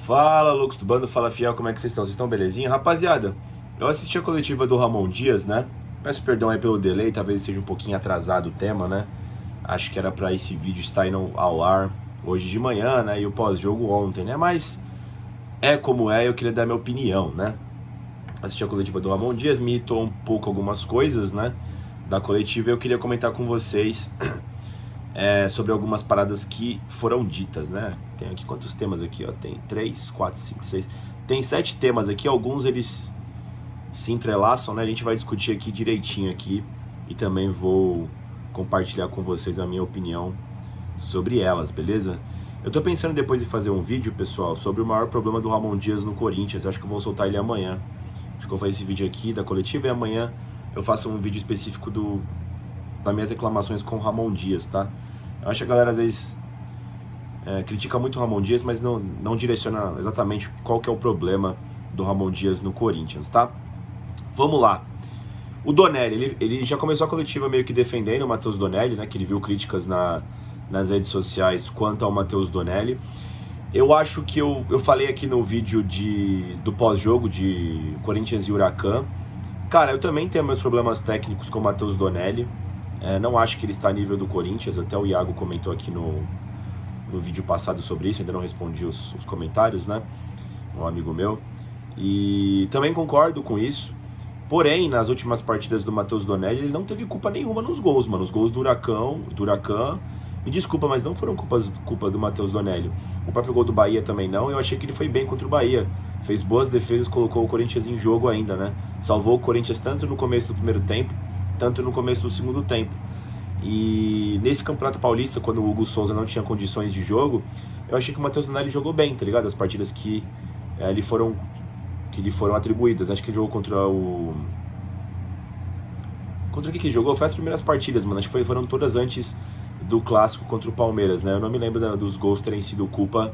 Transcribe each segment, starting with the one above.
Fala, loucos do bando, fala fiel, como é que vocês estão? Vocês estão belezinha? Rapaziada, eu assisti a coletiva do Ramon Dias, né? Peço perdão aí pelo delay, talvez seja um pouquinho atrasado o tema, né? Acho que era pra esse vídeo estar indo ao ar hoje de manhã, né? E o pós-jogo ontem, né? Mas é como é, eu queria dar minha opinião, né? Assisti a coletiva do Ramon Dias, me irritou um pouco algumas coisas, né? Da coletiva, eu queria comentar com vocês sobre algumas paradas que foram ditas, né? Tem aqui quantos temas aqui, ó? Tem 3, 4, 5, 6. Tem 7 temas aqui, alguns eles se entrelaçam, né? A gente vai discutir aqui direitinho aqui e também vou compartilhar com vocês a minha opinião sobre elas, beleza? Eu tô pensando depois de fazer um vídeo, pessoal, sobre o maior problema do Ramon Dias no Corinthians. Eu acho que eu vou soltar ele amanhã. Acho que eu vou fazer esse vídeo aqui da coletiva e amanhã eu faço um vídeo específico das minhas reclamações com o Ramon Dias, tá? Eu acho que a galera às vezes critica muito o Ramon Dias, mas não direciona exatamente qual que é o problema do Ramon Dias no Corinthians, tá? Vamos lá. O Donelli, ele já começou a coletiva meio que defendendo o Matheus Donelli, né? Que ele viu críticas nas redes sociais quanto ao Matheus Donelli. Eu acho que eu falei aqui no vídeo do pós-jogo de Corinthians e Huracan. Cara, eu também tenho meus problemas técnicos com o Matheus Donelli. Não acho que ele está a nível do Corinthians. Até o Iago comentou aqui no vídeo passado sobre isso. Ainda não respondi os comentários, né? Um amigo meu. E também concordo com isso. Porém, nas últimas partidas do Matheus Donelli, ele não teve culpa nenhuma nos gols, mano. Os gols do Huracan, me desculpa, mas não foram culpa do Matheus Donelli. O próprio gol do Bahia também não. Eu achei que ele foi bem contra o Bahia. Fez boas defesas, colocou o Corinthians em jogo ainda, né? Salvou o Corinthians tanto no começo do primeiro tempo, tanto no começo do segundo tempo. E nesse Campeonato Paulista, quando o Hugo Souza não tinha condições de jogo, eu achei que o Matheus Donelli jogou bem, tá ligado? As partidas que lhe foram atribuídas. Acho que ele jogou contra quem que ele jogou? Foi as primeiras partidas, mano. Acho que foram todas antes do clássico contra o Palmeiras, né? Eu não me lembro dos gols terem sido culpa...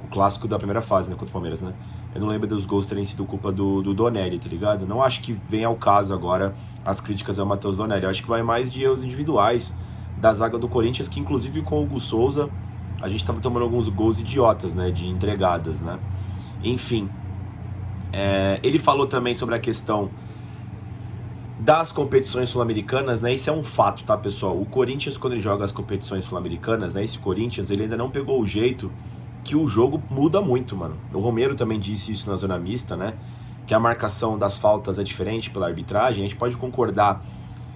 O clássico da primeira fase, né? Contra o Palmeiras, né? Eu não lembro dos gols terem sido culpa do Donelli, tá ligado? Não acho que venha ao caso agora as críticas ao Matheus Donelli. Eu acho que vai mais de erros individuais da zaga do Corinthians, que inclusive com o Hugo Souza a gente tava tomando alguns gols idiotas, né? De entregadas, né? Enfim. Ele falou também sobre a questão das competições sul-americanas, né? Isso é um fato, tá, pessoal? O Corinthians, quando ele joga as competições sul-americanas, né? Esse Corinthians, ele ainda não pegou o jeito que o jogo muda muito, mano. O Romero também disse isso na zona mista, né? Que a marcação das faltas é diferente pela arbitragem. A gente pode concordar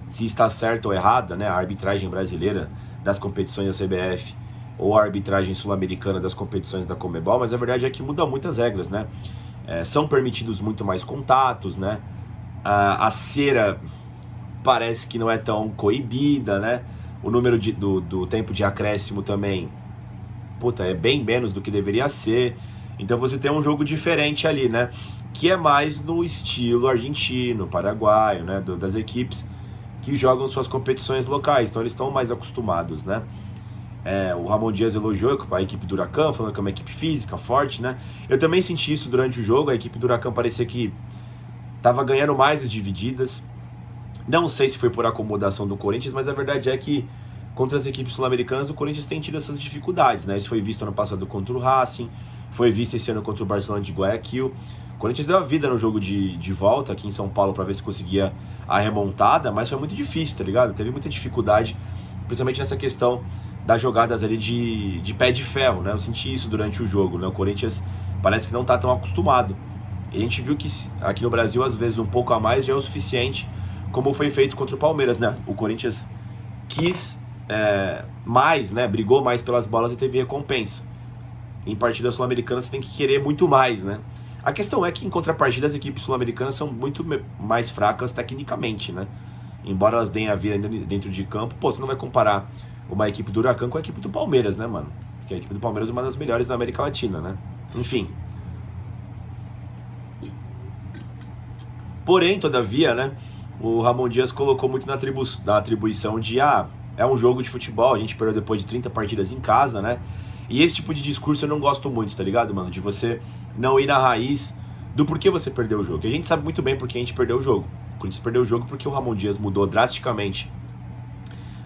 se está certo ou errada, né? A arbitragem brasileira das competições da CBF ou a arbitragem sul-americana das competições da Conmebol, mas a verdade é que muda muitas regras, né? São permitidos muito mais contatos, né? A cera parece que não é tão coibida, né? O número do tempo de acréscimo também, é bem menos do que deveria ser. Então você tem um jogo diferente ali, né? Que é mais no estilo argentino, paraguaio, né? Das equipes que jogam suas competições locais. Então eles estão mais acostumados, né? O Ramon Dias elogiou a equipe do Huracan, falando que é uma equipe física, forte, né? Eu também senti isso durante o jogo. A equipe do Huracan parecia que estava ganhando mais as divididas. Não sei se foi por acomodação do Corinthians, mas a verdade é que contra as equipes sul-americanas o Corinthians tem tido essas dificuldades, né? Isso foi visto ano passado contra o Racing, foi visto esse ano contra o Barcelona de Guayaquil. O Corinthians deu a vida no jogo de volta aqui em São Paulo para ver se conseguia a remontada, mas foi muito difícil, tá ligado? Teve muita dificuldade, principalmente nessa questão das jogadas ali de pé de ferro, né? Eu senti isso durante o jogo, né? O Corinthians parece que não tá tão acostumado. E a gente viu que aqui no Brasil, às vezes, um pouco a mais já é o suficiente, como foi feito contra o Palmeiras, né? O Corinthians quis mais, né? Brigou mais pelas bolas e teve recompensa. Em partidas sul-americanas você tem que querer muito mais, né? A questão é que em contrapartida as equipes sul-americanas são muito mais fracas tecnicamente, né? Embora elas deem a vida dentro de campo, você não vai comparar uma equipe do Huracan com a equipe do Palmeiras, né, mano? Porque a equipe do Palmeiras é uma das melhores da América Latina, né? Enfim. Porém, todavia, né? O Ramon Dias colocou muito na atribuição de é um jogo de futebol, a gente perdeu depois de 30 partidas em casa, né? E esse tipo de discurso eu não gosto muito, tá ligado, mano? De você não ir na raiz do porquê você perdeu o jogo. E a gente sabe muito bem por que a gente perdeu o jogo. O Corinthians perdeu o jogo porque o Ramon Dias mudou drasticamente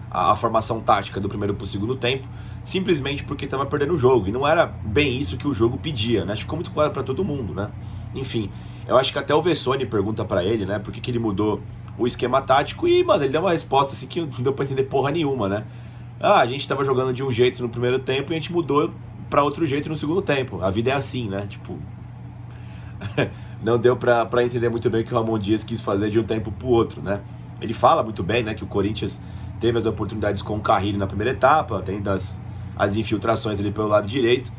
a formação tática do primeiro para o segundo tempo. simplesmente porque estava perdendo o jogo. E não era bem isso que o jogo pedia, né? Acho que ficou muito claro para todo mundo, né? Enfim, eu acho que até o Vessone pergunta para ele, né? Por que ele mudou o esquema tático. E, mano, ele deu uma resposta assim que não deu pra entender porra nenhuma, né? Ah, a gente tava jogando de um jeito no primeiro tempo e a gente mudou pra outro jeito no segundo tempo. A vida é assim, né? Tipo... não deu pra entender muito bem o que o Ramon Dias quis fazer de um tempo pro outro, né? Ele fala muito bem, né, que o Corinthians teve as oportunidades com o Carrilho na primeira etapa, tem as infiltrações ali pelo lado direito,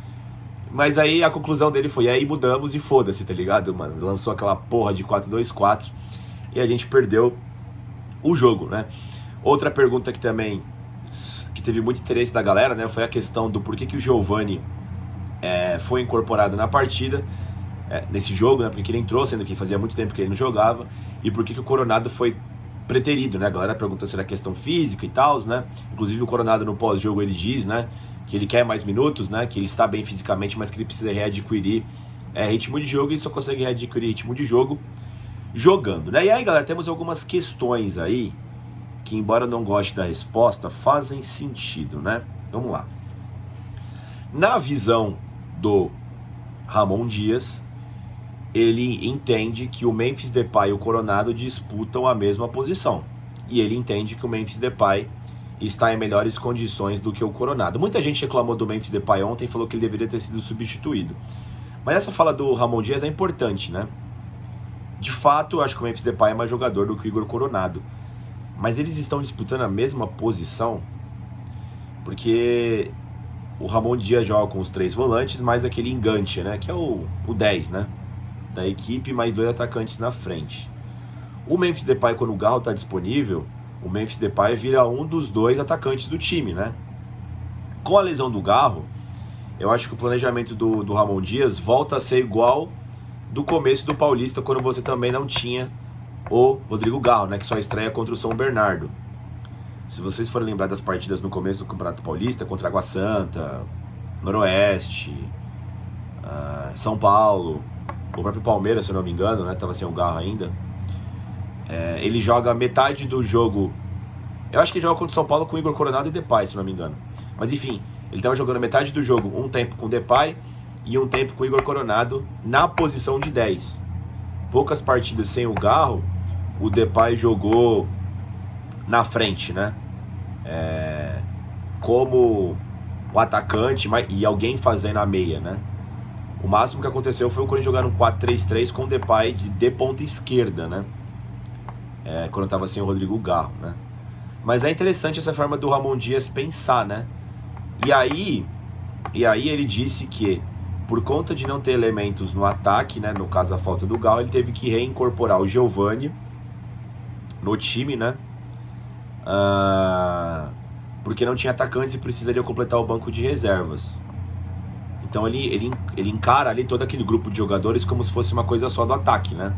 mas aí a conclusão dele foi, aí mudamos e foda-se, tá ligado, mano? Lançou aquela porra de 4-2-4 e a gente perdeu o jogo, né? Outra pergunta que também que teve muito interesse da galera, né, foi a questão do porquê que o Giovani foi incorporado na partida, nesse jogo, né, porque ele entrou, sendo que fazia muito tempo que ele não jogava, e por que o Coronado foi preterido, né? A galera pergunta se era questão física e tal, né? Inclusive o Coronado no pós-jogo ele diz, né, que ele quer mais minutos, né, que ele está bem fisicamente, mas que ele precisa readquirir ritmo de jogo, e só consegue readquirir ritmo de jogo jogando, né? E aí, galera, temos algumas questões aí que, embora eu não goste da resposta, fazem sentido, né? Vamos lá. Na visão do Ramon Dias, ele entende que o Memphis Depay e o Coronado disputam a mesma posição. E ele entende que o Memphis Depay está em melhores condições do que o Coronado. Muita gente reclamou do Memphis Depay ontem e falou que ele deveria ter sido substituído. Mas essa fala do Ramon Dias é importante, né? De fato, eu acho que o Memphis Depay é mais jogador do que o Igor Coronado. Mas eles estão disputando a mesma posição porque o Ramon Dias joga com os 3 volantes, mais aquele engante, né? Que é o 10, né? Da equipe, mais 2 atacantes na frente. O Memphis Depay, quando o Garro está disponível, o Memphis Depay vira um dos 2 atacantes do time, né? Com a lesão do Garro, eu acho que o planejamento do Ramon Dias volta a ser igual do começo do Paulista, quando você também não tinha o Rodrigo Garro, né? Que só estreia contra o São Bernardo. Se vocês forem lembrar das partidas no começo do Campeonato Paulista, contra Água Santa, Noroeste, São Paulo, o próprio Palmeiras, se eu não me engano, né, tava sem o Garro ainda, ele joga metade do jogo, eu acho que ele joga contra o São Paulo com o Igor Coronado e Depay, se eu não me engano, mas enfim, ele tava jogando metade do jogo, um tempo com o Depay e um tempo com o Igor Coronado na posição de 10. Poucas partidas sem o Garro, o Depay jogou na frente, né, como o atacante e alguém fazendo a meia, né. O máximo que aconteceu foi o Corinthians jogar um 4-3-3 com o Depay de ponta esquerda, né? Quando estava sem o Rodrigo Garro, né? Mas é interessante essa forma do Ramon Dias pensar, né? E aí ele disse que, por conta de não ter elementos no ataque, né? No caso a falta do Garro, ele teve que reincorporar o Giovani no time, né? Porque não tinha atacantes e precisaria completar o banco de reservas. Então ele encara ali todo aquele grupo de jogadores como se fosse uma coisa só do ataque, né?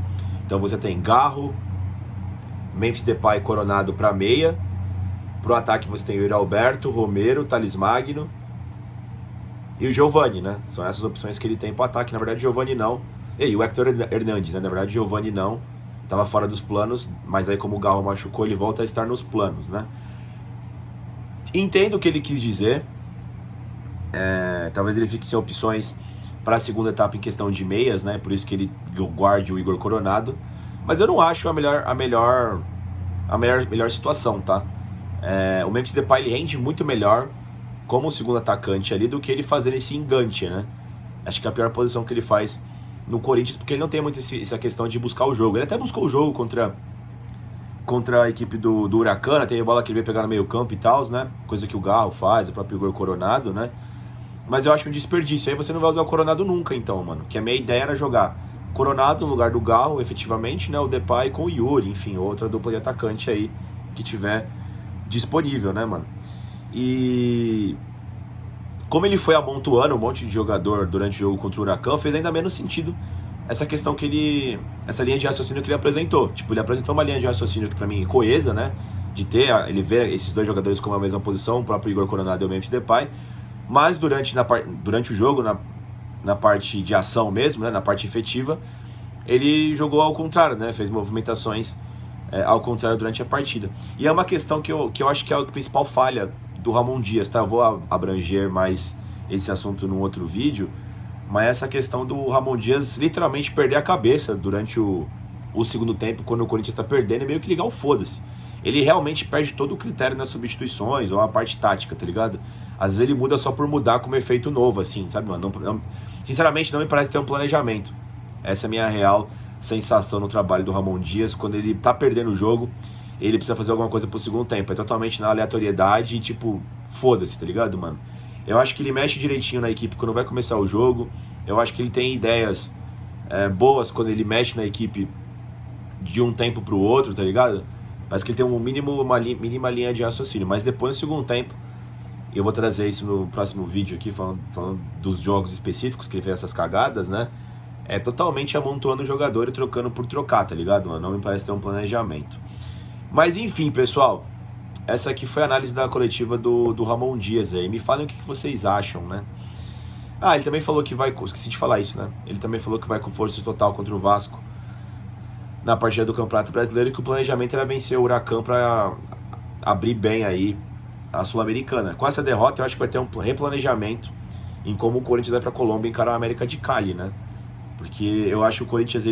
Então você tem Garro, Memphis Depay, Coronado para meia. Pro ataque você tem o Yuri Alberto, Romero, Thales Magno e o Giovani, né? São essas opções que ele tem pro ataque. Na verdade, Giovani não. E o Hector Hernandes, né? Na verdade, Giovani não. Tava fora dos planos, mas aí como o Garro machucou, ele volta a estar nos planos, né? Entendo o que ele quis dizer. Talvez ele fique sem opções para a segunda etapa em questão de meias, né? Por isso que ele guarde o Igor Coronado. Mas eu não acho a melhor situação, tá? O Memphis Depay ele rende muito melhor como segundo atacante ali do que ele fazer esse engante, né? Acho que é a pior posição que ele faz no Corinthians, porque ele não tem muito essa questão de buscar o jogo. Ele até buscou o jogo contra a equipe do Huracan, tem a bola que ele veio pegar no meio campo e tal, né? Coisa que o Garro faz, o próprio Igor Coronado, né? Mas eu acho um desperdício. Aí você não vai usar o Coronado nunca, então, mano. Que a minha ideia era jogar Coronado no lugar do Garro, efetivamente, né? O Depay com o Yuri, enfim, outra dupla de atacante aí que tiver disponível, né, mano? E como ele foi amontoando um monte de jogador durante o jogo contra o Huracan, fez ainda menos sentido essa questão essa linha de raciocínio que ele apresentou. Tipo, ele apresentou uma linha de raciocínio que pra mim é coesa, né? De ele ver esses 2 jogadores como a mesma posição, o próprio Igor Coronado e o Memphis Depay. Mas durante o jogo, na parte de ação mesmo, né, na parte efetiva, ele jogou ao contrário, né, fez movimentações ao contrário durante a partida. E é uma questão que eu acho que é a principal falha do Ramon Dias, tá? Eu vou abranger mais esse assunto num outro vídeo, mas essa questão do Ramon Dias literalmente perder a cabeça durante o segundo tempo, quando o Corinthians tá perdendo, é meio que ligar o foda-se. Ele realmente perde todo o critério nas substituições, ou a parte tática, tá ligado? Às vezes ele muda só por mudar como efeito novo, assim, sabe, mano? Sinceramente, não me parece ter um planejamento. Essa é a minha real sensação no trabalho do Ramon Dias. Quando ele tá perdendo o jogo, ele precisa fazer alguma coisa pro segundo tempo. É totalmente na aleatoriedade e, tipo, foda-se, tá ligado, mano? Eu acho que ele mexe direitinho na equipe quando vai começar o jogo. Eu acho que ele tem ideias boas quando ele mexe na equipe de um tempo pro outro, tá ligado? Parece que ele tem uma mínima linha de raciocínio. Mas depois, no segundo tempo, eu vou trazer isso no próximo vídeo aqui, falando dos jogos específicos que ele fez essas cagadas, né? É totalmente amontoando o jogador e trocando por trocar, tá ligado, mano? Não me parece ter um planejamento. Mas enfim, pessoal, essa aqui foi a análise da coletiva do Ramon Dias aí. Me falem o que vocês acham, né? Ah, ele também falou que vai... Esqueci de falar isso, né? Ele também falou que vai com força total contra o Vasco na partida do Campeonato Brasileiro e que o planejamento era vencer o Huracan para abrir bem aí a Sul-Americana. Com essa derrota, eu acho que vai ter um replanejamento em como o Corinthians vai para a Colômbia encarar a América de Cali, né? Porque eu acho que o Corinthians,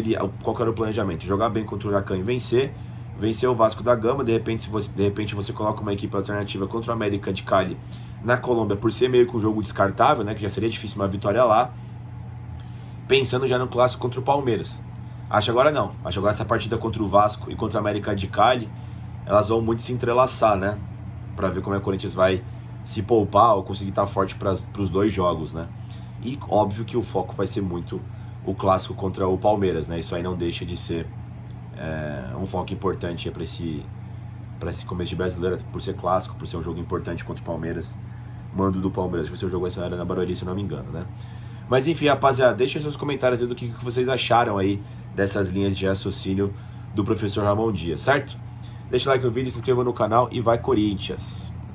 qual que era o planejamento? Jogar bem contra o Huracan e vencer o Vasco da Gama, de repente você coloca uma equipe alternativa contra o América de Cali na Colômbia, por ser meio que um jogo descartável, né, que já seria difícil uma vitória lá, pensando já no clássico contra o Palmeiras. Acho agora não, acho agora essa partida contra o Vasco e contra a América de Cali, elas vão muito se entrelaçar, né, pra ver como é que o Corinthians vai se poupar ou conseguir estar forte para os dois jogos, né. E óbvio que o foco vai ser muito o clássico contra o Palmeiras, né, isso aí não deixa de ser um foco importante para esse começo de Brasileiro, por ser clássico, por ser um jogo importante contra o Palmeiras, mando do Palmeiras, se o jogo vai ser na Barueri, se eu não me engano, né? Mas enfim, rapaziada, deixem seus comentários aí do que vocês acharam aí dessas linhas de raciocínio do professor Ramon Dias, certo? Deixa o like no vídeo, se inscreva no canal e vai Corinthians!